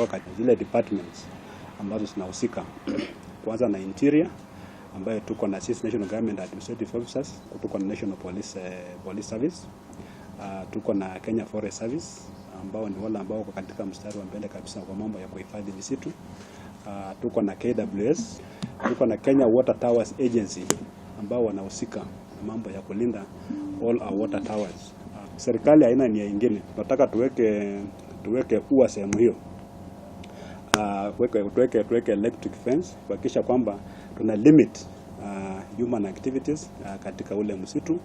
kutoka zile departments ambazo zinahusika. Kwanza na interior, ambayo tuko na sisi national government administrative officers, tuko na national police service, tuko na Kenya Forest Service ambao ni wale ambao wako katika mstari wa mbele kabisa kwa mambo ya kuhifadhi misitu. Tuko na KWS, tuko na Kenya Water Towers Agency ambao wanahusika na mambo ya kulinda all our water towers. Serikali haina nia nyingine, tunataka tuweke ua sehemu hiyo. Tuweke electric fence kuhakikisha kwamba tuna limit human activities katika ule msitu.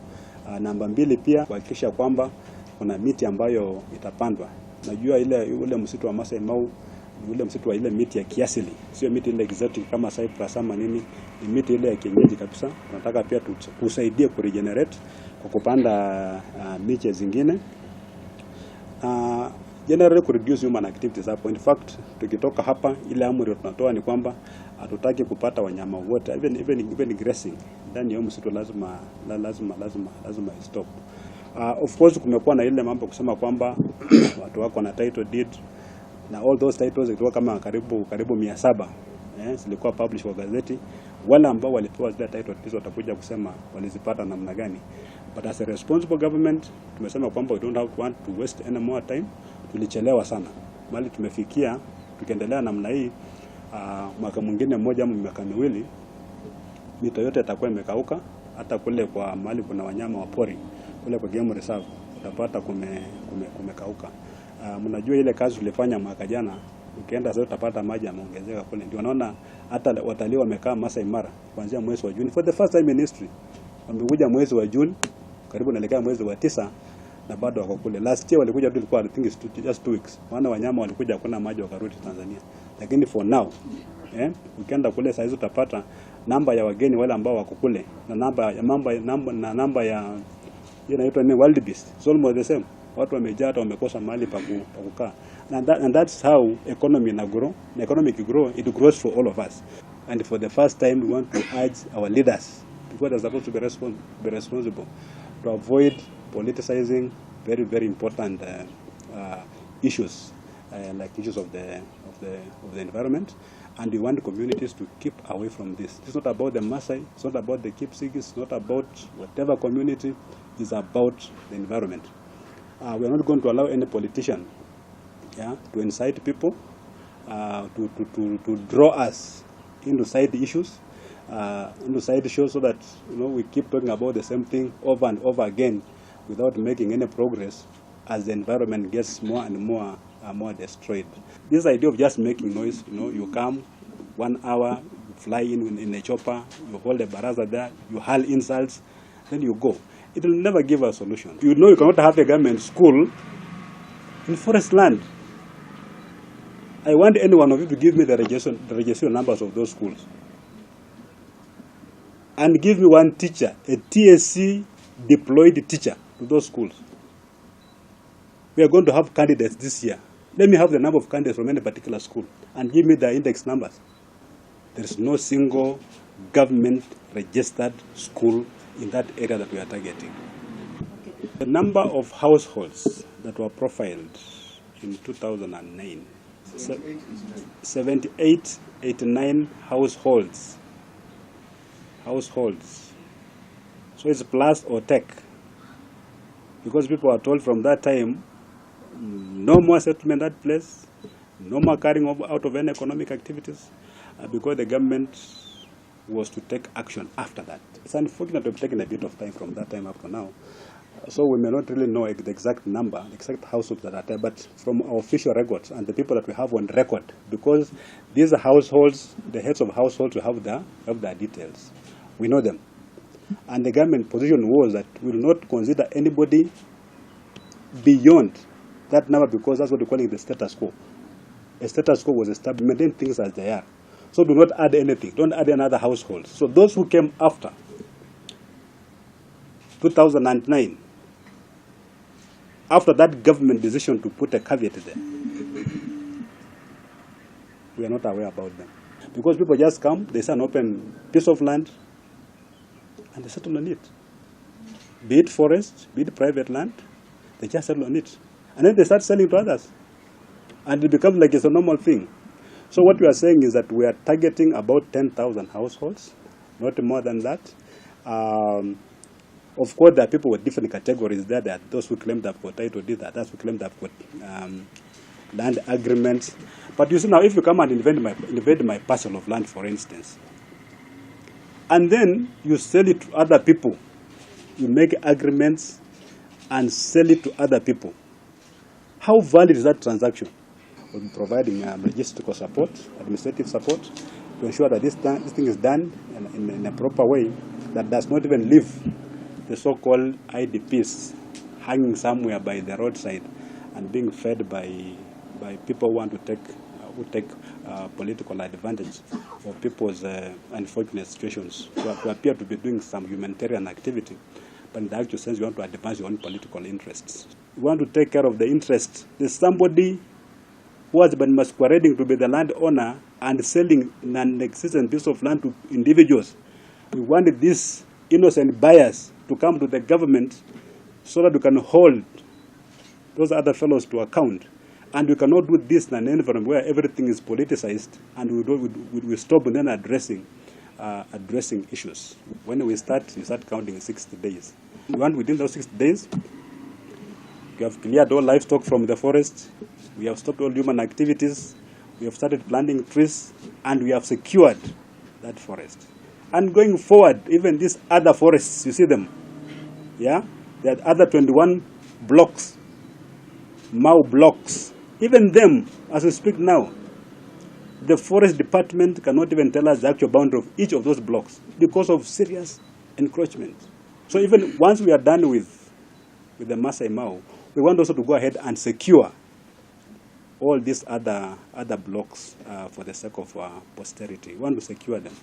Namba 2 pia kuhakikisha kwamba kuna miti ambayo itapandwa. Najua ule msitu wa Masai Mau ni ule msitu wa ile miti ya kiasili, sio miti ile exotic kama cypress ama nini, ni miti ile ya kienyeji kabisa. Tunataka pia tusaidie kuregenerate kwa kupanda miche zingine. Generally to reduce human activities hapo. In fact, tukitoka hapa ile amri tunatoa ni kwamba hatutaki kupata wanyama wote, even grazing ndani ya msitu lazima stop. Of course kumekuwa na ile mambo kusema kwamba watu wako na title deed, na all those titles zilikuwa kama karibu 700 zilikuwa publish kwa gazeti. Wale ambao walipewa zile title deeds watakuja kusema walizipata namna gani. But as a responsible government tumesema kwamba we don't want to waste any more time. Tulichelewa sana. Mali tumefikia tukiendelea namna hii, mwaka mwingine mmoja ama miaka miwili mito yote itakuwa imekauka. Hata kule kwa mali kuna wanyama wa pori kule kwa game reserve utapata kumekauka. Mnajua ile kazi tulifanya mwaka jana, ukienda sasa utapata maji yameongezeka kule. Ndio naona hata watalii wamekaa Masai Mara kuanzia mwezi wa Juni for the first time in history. Wamekuja mwezi wa Juni, karibu naelekea mwezi wa 9 na bado wako kule. Last year walikuja tulikuwa I think just 2 weeks. Wana wanyama walikuja hakuna maji wakarudi Tanzania. Lakini for now ukienda kule sasa utapata namba ya wageni wale ambao wako kule na namba ya inaitwa ni wild beast. It's almost the same. Watu wamejaa hata wamekosa mahali pa kukaa. And that's how economy na grow. The economic grow, it grows for all of us. And for the first time we want to urge our leaders, because they're supposed to be responsible, to avoid politicizing very, very important issues like issues of the environment. And we want communities to keep away from this. It's not about the Maasai, it's not about the Kipsigis, it's not about whatever community, it's about the environment. We are not going to allow any politician to incite people, to draw us into side issues, so that we keep talking about the same thing over and over again without making any progress as the environment gets more and more destroyed. This idea of just making noise, you come 1 hour, you fly in a chopper, you hold a baraza there, you hurl insults, then you go. It will never give a solution. You cannot have a government school in forest land. I want any one of you to give me the registration numbers of those schools. And give me one teacher, a TSC deployed teacher to those schools. We are going to have candidates this year. Let me have the number of candidates from any particular school and give me the index numbers. There is no single government registered school in that area that we are targeting. Okay. The number of households that were profiled in 2009, 78, 89 households. So it's plus or take. Because people are told from that time, no more settlement at that place, no more carrying out of any economic activities, because the government was to take action after that. It's unfortunate to have taken a bit of time from that time up to now. So we may not really know the exact number, the exact households that are there, but from our official records and the people that we have on record, because these households, the heads of households, we have their details. We know them. And the government position was that we will not consider anybody beyond that number, because that's what we're calling the status quo. A status quo was established, maintain things as they are. So do not add anything, don't add another household. So those who came after 2009, after that government decision to put a caveat there, we are not aware about them. Because people just come, they see an open piece of land, and they settle on it. Be it forest, be it private land, they just settle on it. And then they start selling to others. and it becomes like it's a normal thing. So what we are saying is that we are targeting about 10,000 households, not more than that. Of course, there are people with different categories there. There are those who claim they've got title deed, there are those who claim they've got land agreements. But you see now, if you come and invade my parcel of land, for instance, and then you sell it to other people, you make agreements and sell it to other people, how valid is that transaction? We'll be providing logistical support, administrative support, to ensure that this thing is done in a proper way that does not even leave the so-called IDPs hanging somewhere by the roadside and being fed by people who want to take political advantage of people's unfortunate situations, who appear to be doing some humanitarian activity, but in the actual sense you want to advance your own political interests. You want to take care of the interests. There's somebody who has been masquerading to be the landowner and selling an non-existent piece of land to individuals. We wanted these innocent buyers to come to the government so that we can hold those other fellows to account. And we cannot do this in an environment where everything is politicized, and we stop then addressing issues. When we start counting in 60 days. Within those 60 days, we have cleared all livestock from the forest, we have stopped all human activities, we have started planting trees, and we have secured that forest. And going forward, even these other forests, you see them, yeah? There are other 21 blocks, Mau blocks. Even them, as we speak now, the forest department cannot even tell us the actual boundary of each of those blocks because of serious encroachment. So even once we are done with the Masai Mau, we want also to go ahead and secure all these other blocks for the sake of posterity. We want to secure them.